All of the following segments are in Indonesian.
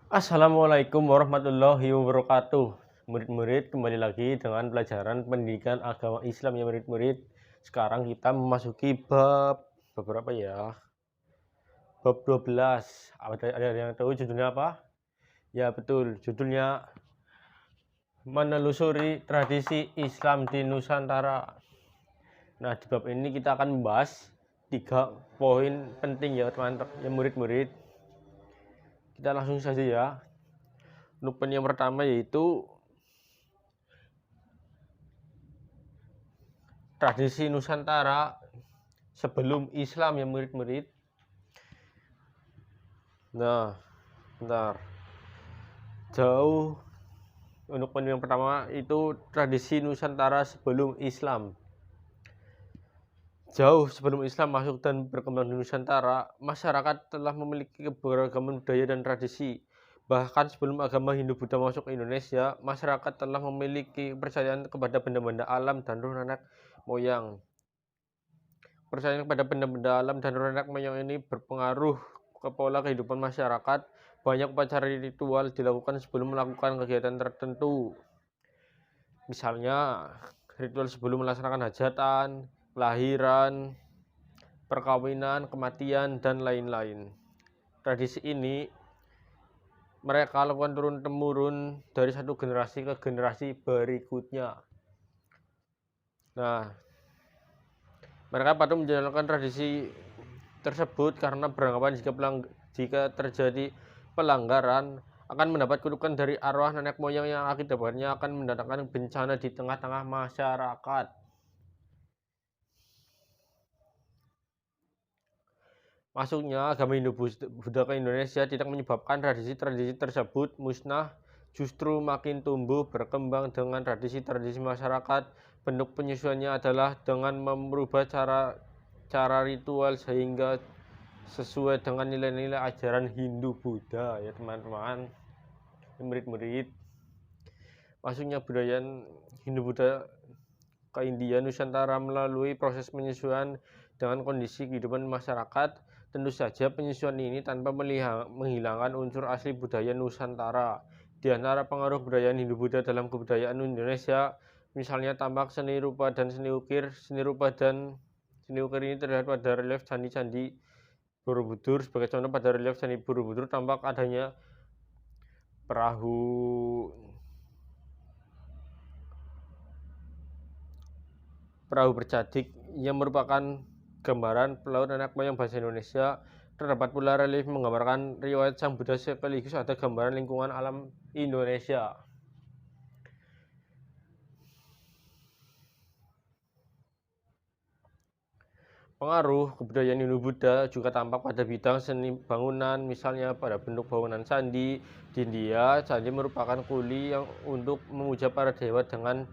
Assalamualaikum warahmatullahi wabarakatuh. Murid-murid, kembali lagi dengan pelajaran pendidikan agama Islam ya murid-murid. Sekarang kita memasuki bab berapa ya? Bab 12. Ada yang tahu judulnya apa? Ya betul, judulnya menelusuri tradisi Islam di Nusantara. Nah, di bab ini kita akan membahas 3 poin penting ya teman-teman, ya murid-murid. Kita langsung saja ya. Untuk poin yang pertama yaitu tradisi Nusantara sebelum Islam ya murid-murid. Nah, bentar. Untuk poin yang pertama itu tradisi Nusantara sebelum Islam. Jauh sebelum Islam masuk dan berkembang di Nusantara, masyarakat telah memiliki keberagaman budaya dan tradisi. Bahkan sebelum agama Hindu-Buddha masuk ke Indonesia, masyarakat telah memiliki kepercayaan kepada benda-benda alam dan roh nenek moyang. Kepercayaan kepada benda-benda alam dan roh nenek moyang ini berpengaruh ke pola kehidupan masyarakat. Banyak upacara ritual dilakukan sebelum melakukan kegiatan tertentu. Misalnya, ritual sebelum melaksanakan hajatan, kelahiran, perkawinan, kematian, dan lain-lain. Tradisi ini mereka lakukan turun-temurun dari satu generasi ke generasi berikutnya. Nah, mereka patuh menjalankan tradisi tersebut karena beranggapan jika terjadi pelanggaran akan mendapat kutukan dari arwah nenek moyang yang akibatnya akan mendatangkan bencana di tengah-tengah masyarakat. Masuknya agama Hindu-Buddha ke Indonesia tidak menyebabkan tradisi-tradisi tersebut musnah, justru makin tumbuh berkembang dengan tradisi-tradisi masyarakat. Bentuk penyesuaiannya adalah dengan merubah cara ritual sehingga sesuai dengan nilai-nilai ajaran Hindu-Buddha ya teman-teman, murid-murid. Masuknya budaya Hindu-Buddha ke India Nusantara melalui proses penyesuaian dengan kondisi kehidupan masyarakat. Tentu saja penyesuaian ini tanpa menghilangkan unsur asli budaya Nusantara. Di antara pengaruh budaya Hindu-Buddha dalam kebudayaan Indonesia, misalnya tambak, seni rupa, dan seni ukir. Seni rupa dan seni ukir ini terlihat pada relief candi-candi Borobudur. Sebagai contoh, pada relief candi Borobudur tampak adanya perahu bercadik yang merupakan gambaran pelaut nenek moyang bahasa Indonesia. Terdapat pula relief menggambarkan riwayat Sang Buddha sekaligus ada gambaran lingkungan alam Indonesia. Pengaruh kebudayaan Hindu-Buddha juga tampak pada bidang seni bangunan, misalnya pada bentuk bangunan candi. Di India, candi merupakan kuli yang untuk memuja para dewa dengan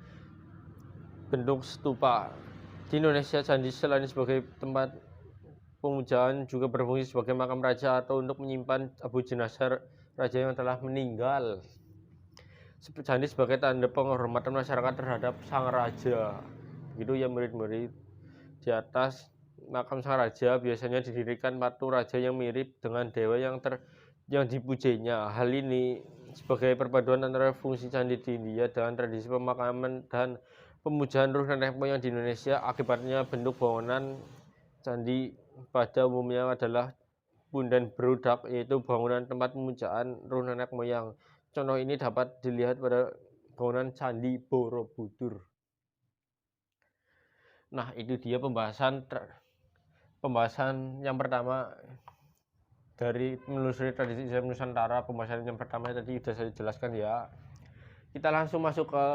bentuk stupa. Di Indonesia, candi selain sebagai tempat pemujaan juga berfungsi sebagai makam raja atau untuk menyimpan abu jenazah raja yang telah meninggal. Candi sebagai tanda penghormatan masyarakat terhadap sang raja. Begitu ya murid-murid. Di atas makam sang raja biasanya didirikan patung raja yang mirip dengan dewa yang dipujainya. Hal ini sebagai perpaduan antara fungsi candi di India dengan tradisi pemakaman dan pemujaan ruh nenek moyang di Indonesia. Akibatnya bentuk bangunan candi pada umumnya adalah punden berudak, yaitu bangunan tempat pemujaan ruh nenek moyang. Contoh ini dapat dilihat pada bangunan Candi Borobudur. Nah, itu dia pembahasan yang pertama dari menelusuri tradisi Islam Nusantara. Pembahasan yang pertama tadi sudah saya jelaskan ya. Kita langsung masuk ke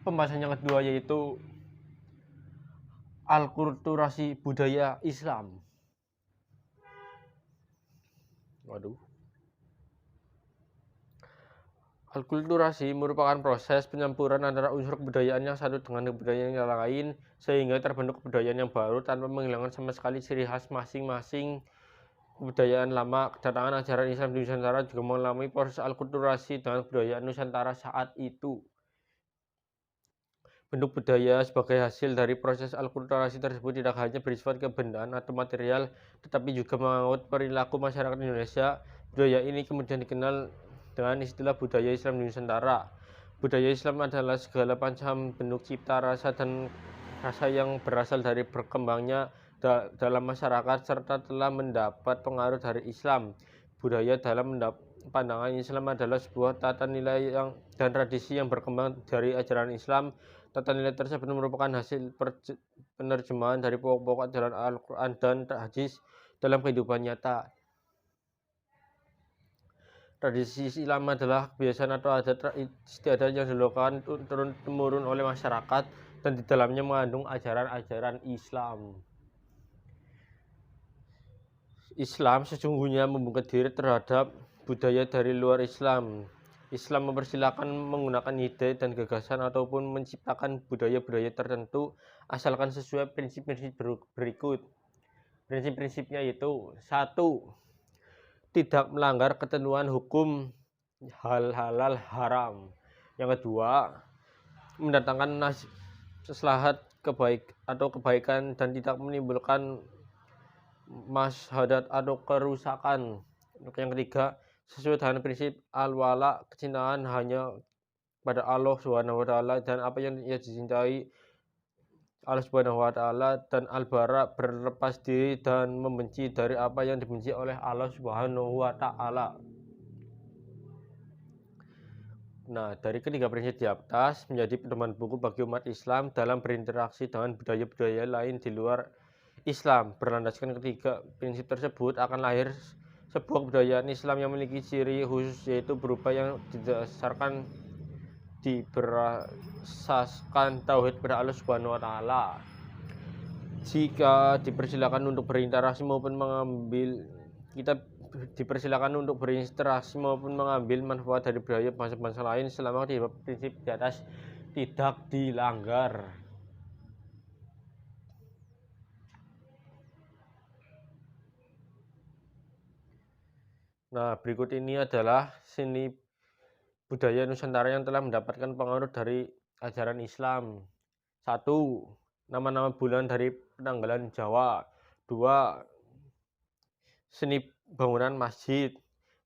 pembahasan yang kedua, yaitu alkulturasi budaya Islam. Alkulturasi merupakan proses penyampuran antara unsur kebudayaan yang satu dengan kebudayaan yang lain sehingga terbentuk kebudayaan yang baru tanpa menghilangkan sama sekali ciri khas masing-masing. Kebudayaan lama, kedatangan ajaran Islam di Nusantara juga mengalami proses alkulturasi dengan kebudayaan Nusantara saat itu. Bentuk budaya sebagai hasil dari proses alkulturasi tersebut tidak hanya bersifat kebendaan atau material, tetapi juga mengangkut perilaku masyarakat Indonesia. Budaya ini kemudian dikenal dengan istilah budaya Islam di Nusantara. Budaya Islam adalah segala macam bentuk cipta rasa dan rasa yang berasal dari berkembangnya dalam masyarakat serta telah mendapat pengaruh dari Islam. Budaya dalam pandangan Islam adalah sebuah tata nilai dan tradisi yang berkembang dari ajaran Islam. Tata nilai tersebut merupakan hasil penerjemahan dari pokok-pokok ajaran Al-Quran dan hadis dalam kehidupan nyata. Tradisi Islam adalah kebiasaan atau adat istiadat yang dilakukan turun-temurun oleh masyarakat dan di dalamnya mengandung ajaran-ajaran Islam. Islam sesungguhnya membuka diri terhadap budaya dari luar Islam. Islam mempersilahkan menggunakan ide dan gagasan ataupun menciptakan budaya-budaya tertentu asalkan sesuai prinsip-prinsip berikut. Prinsip-prinsipnya yaitu: 1. Tidak melanggar ketentuan hukum halal haram. Yang kedua, mendatangkan maslahat kebaikan dan tidak menimbulkan mashadat atau kerusakan. Yang ketiga, sesuai dengan prinsip al-wala, kecintaan hanya pada Allah Subhanahu wa taala dan apa yang ia dicintai Allah Subhanahu wa taala, dan al-bara, berlepas diri dan membenci dari apa yang dibenci oleh Allah Subhanahu wa taala. Nah, dari ketiga prinsip di atas menjadi pedoman buku bagi umat Islam dalam berinteraksi dengan budaya-budaya lain di luar Islam. Berlandaskan ketiga prinsip tersebut akan lahir sebuah kebudayaan Islam yang memiliki ciri khusus, yaitu berupa yang didasarkan di berasaskan tauhid pada Allah Subhanahu wa taala. Jika dipersilakan untuk berinteraksi maupun mengambil manfaat dari budaya bangsa-bangsa lain selama ketiga prinsip di atas tidak dilanggar. Nah, berikut ini adalah seni budaya Nusantara yang telah mendapatkan pengaruh dari ajaran Islam. 1. Nama-nama bulan dari penanggalan Jawa. 2. Seni bangunan masjid.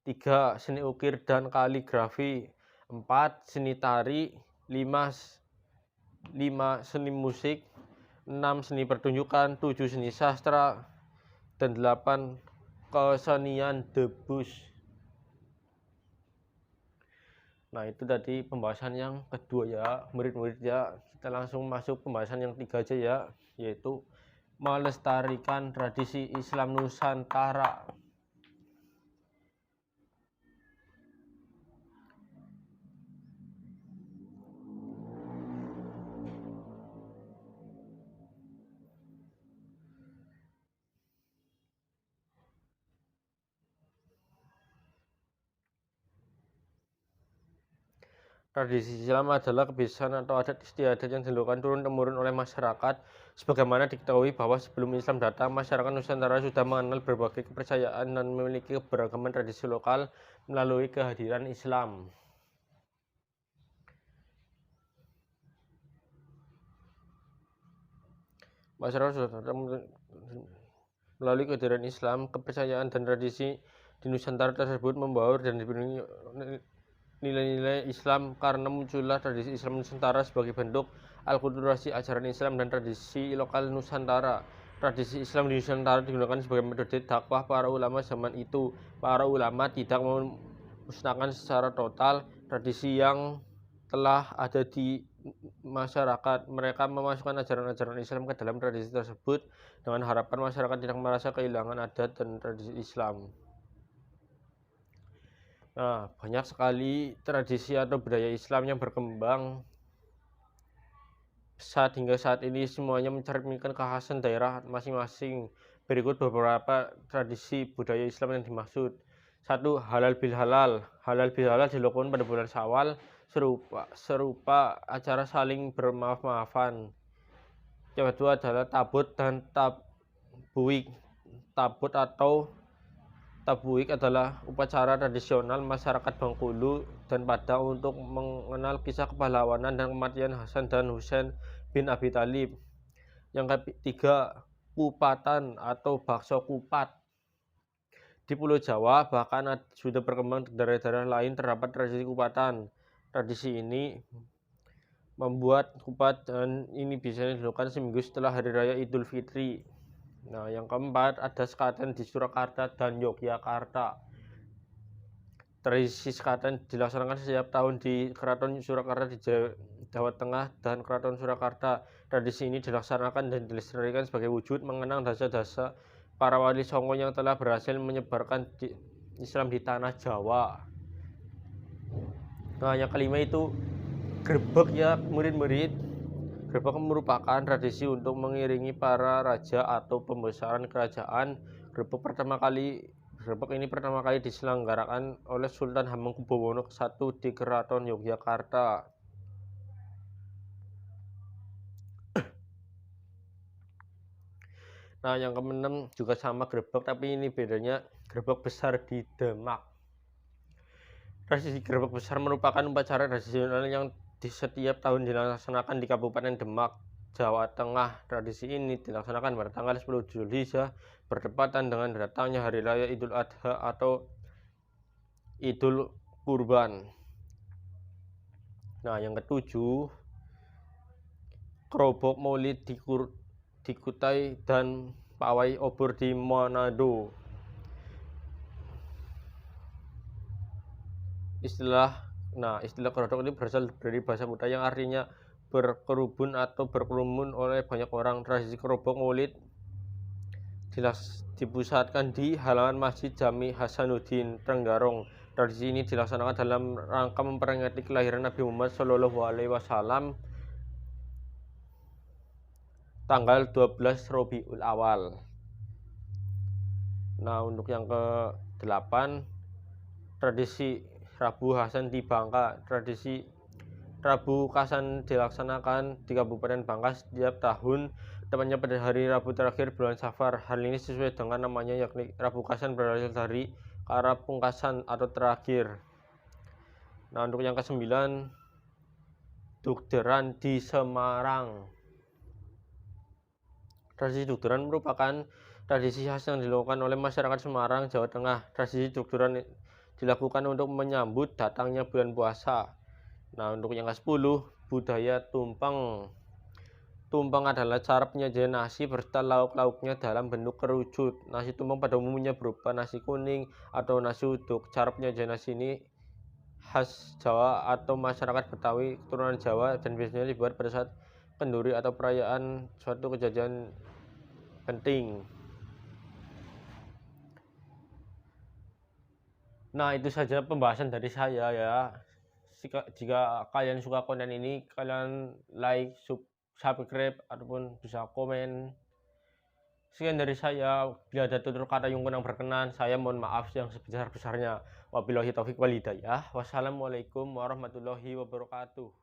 3. Seni ukir dan kaligrafi. 4. Seni tari. 5. Seni musik. 6. Seni pertunjukan. 7. Seni sastra. Dan 8. Kesenian debus. Nah, itu tadi pembahasan yang kedua ya, murid-murid ya. Kita langsung masuk pembahasan yang tiga aja ya, yaitu melestarikan tradisi Islam Nusantara. Tradisi Islam adalah kebiasaan atau adat istiadat yang dilakukan turun-temurun oleh masyarakat. Sebagaimana diketahui bahwa sebelum Islam datang, masyarakat Nusantara sudah mengenal berbagai kepercayaan dan memiliki keberagaman tradisi lokal melalui kehadiran Islam. Masyarakat sudah melalui kehadiran Islam, kepercayaan dan tradisi di Nusantara tersebut membaur dan dipenuhi nilai-nilai Islam karena muncullah tradisi Islam Nusantara sebagai bentuk akulturasi ajaran Islam dan tradisi lokal Nusantara. Tradisi Islam di Nusantara digunakan sebagai metode dakwah para ulama zaman itu. Para ulama tidak memusnahkan secara total tradisi yang telah ada di masyarakat. Mereka memasukkan ajaran-ajaran Islam ke dalam tradisi tersebut dengan harapan masyarakat tidak merasa kehilangan adat dan tradisi Islam. Nah, banyak sekali tradisi atau budaya Islam yang berkembang pesat hingga saat ini, semuanya mencerminkan kekhasan daerah masing-masing. Berikut beberapa tradisi budaya Islam yang dimaksud. 1. Halal bil halal. Halal bil halal dilakukan pada bulan Syawal serupa acara saling bermaaf-maafan. Yang kedua adalah tabut dan tabuik. Tabut atau tabuik adalah upacara tradisional masyarakat Bengkulu dan Padang untuk mengenal kisah kepahlawanan dan kematian Hasan dan Husain bin Abi Thalib. Yang ketiga, kupatan atau bakso kupat. Di Pulau Jawa bahkan sudah berkembang di daerah-daerah lain terdapat tradisi kupatan. Tradisi ini membuat kupat dan ini biasanya dilakukan seminggu setelah Hari Raya Idul Fitri. Nah, yang keempat ada sekaten di Surakarta dan Yogyakarta. Tradisi sekaten dilaksanakan setiap tahun di Keraton Surakarta di Jawa Tengah dan Keraton Surakarta. Tradisi ini dilaksanakan dan dilestarikan sebagai wujud mengenang jasa-jasa para wali songo yang telah berhasil menyebarkan Islam di tanah Jawa. Nah, yang kelima itu grebek ya murid-murid. Grebek merupakan tradisi untuk mengiringi para raja atau pembesaran kerajaan. Grebek ini pertama kali diselenggarakan oleh Sultan Hamengkubuwono I di Keraton Yogyakarta. Nah, yang keenam juga sama grebek, tapi ini bedanya grebek besar di Demak. Tradisi grebek besar merupakan upacara tradisional yang di setiap tahun dilaksanakan di Kabupaten Demak, Jawa Tengah. Tradisi ini dilaksanakan pada tanggal 10 Zulhijjah bertepatan dengan datangnya Hari Raya Idul Adha atau Idul Kurban. Nah, yang ketujuh, kerobok maulid di Kutai dan pawai obor di Manado. Istilah kerobok ini berasal dari bahasa Buddha yang artinya berkerubun atau berkerumun oleh banyak orang. Tradisi kerobok maulid dipusatkan di halaman Masjid Jami Hasanuddin Trenggalek. Tradisi ini dilaksanakan dalam rangka memperingati kelahiran Nabi Muhammad SAW tanggal 12 Rabiul Awal. Nah, untuk yang ke-8, tradisi Rabu Khasan di Bangka. Tradisi Rabu Khasan dilaksanakan di Kabupaten Bangka setiap tahun, tepatnya pada hari Rabu terakhir bulan Safar. Hal ini sesuai dengan namanya, yakni Rabu Khasan berasal dari kata pungkasan atau terakhir. Nah, untuk yang ke-9, Dugderan di Semarang. Tradisi Dugderan merupakan tradisi khas yang dilakukan oleh masyarakat Semarang, Jawa Tengah. Tradisi Dugderan dilakukan untuk menyambut datangnya bulan puasa. Nah, untuk yang ke-10, budaya tumpeng. Tumpeng adalah cara penyajian nasi berserta lauk-lauknya dalam bentuk kerucut. Nasi tumpeng pada umumnya berupa nasi kuning atau nasi uduk. Cara penyajian nasi ini khas Jawa atau masyarakat Betawi keturunan Jawa dan biasanya dibuat pada saat kenduri atau perayaan suatu kejadian penting. Nah, itu saja pembahasan dari saya ya. Jika kalian suka konten ini, kalian like, subscribe, ataupun bisa komen. Sekian dari saya. Bila ada tutur kata yang kurang berkenan, saya mohon maaf yang sebesar-besarnya. Wabillahi taufiq wal hidayah. Wassalamualaikum warahmatullahi wabarakatuh.